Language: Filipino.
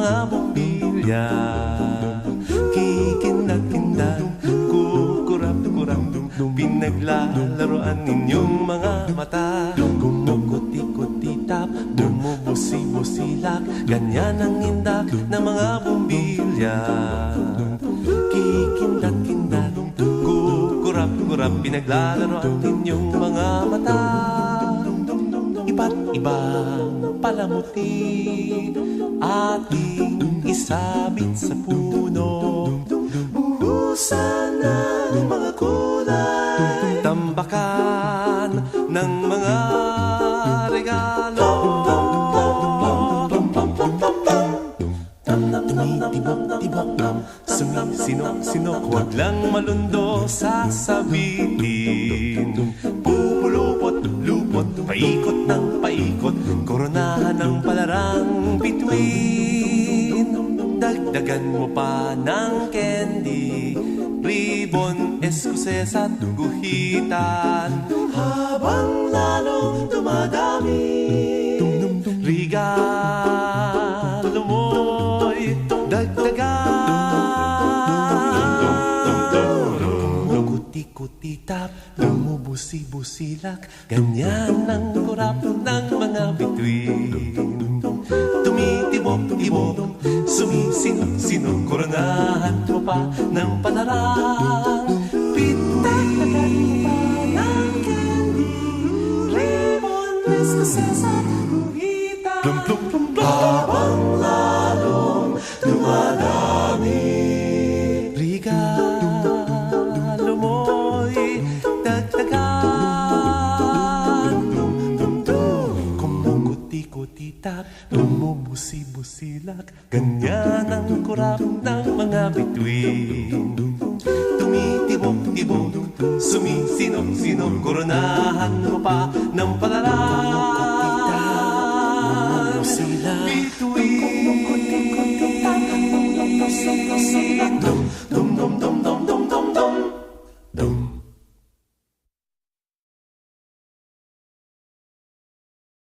mga bumbilya. Kikindat-kindat, kukurap-kurap, pinaglalaroan ninyong mga mata. Kumukuti-kutitap, bumubusi-busilak, ganyan ang indak ng mga bumbilya. Kikindat-kindat, kukurap-kurap, pinaglalaroan ninyong mga mata. Iba't ibang palamuti ating isabit sa puno. Buhusan ng mga kulay, tambakan ng mga regalo. Tumitibok-tibok, sumisinok-sinok, huwag lang malundo sasabihin. Pupulupot-lupot, paikot ng paikot, koronahan ng palarang bituin. Dagdagan mo pa ng candy, ribbon, eskuses at guhitan. Habang lalong dumadami, regalo mo'y dagdagan. Kumukuti-kutitap, bumubusi-busilak, ganyan ang kurap ng mga bituin. Tumitibok-tibok, sumisinok-sinok, koronahan mo pa ng palarang bituin. Ng candy, ribbon, eskuses at guhitan. Habang lalong dumadami, regalo mo'y dagdagan. Kumukuti-kutitap, bumubusi-busilak, ganyan ang kurap ng mga bituin. Tumitibok-tibok, sumisinok-sinok, koronahan mo pa ng palarang bituin.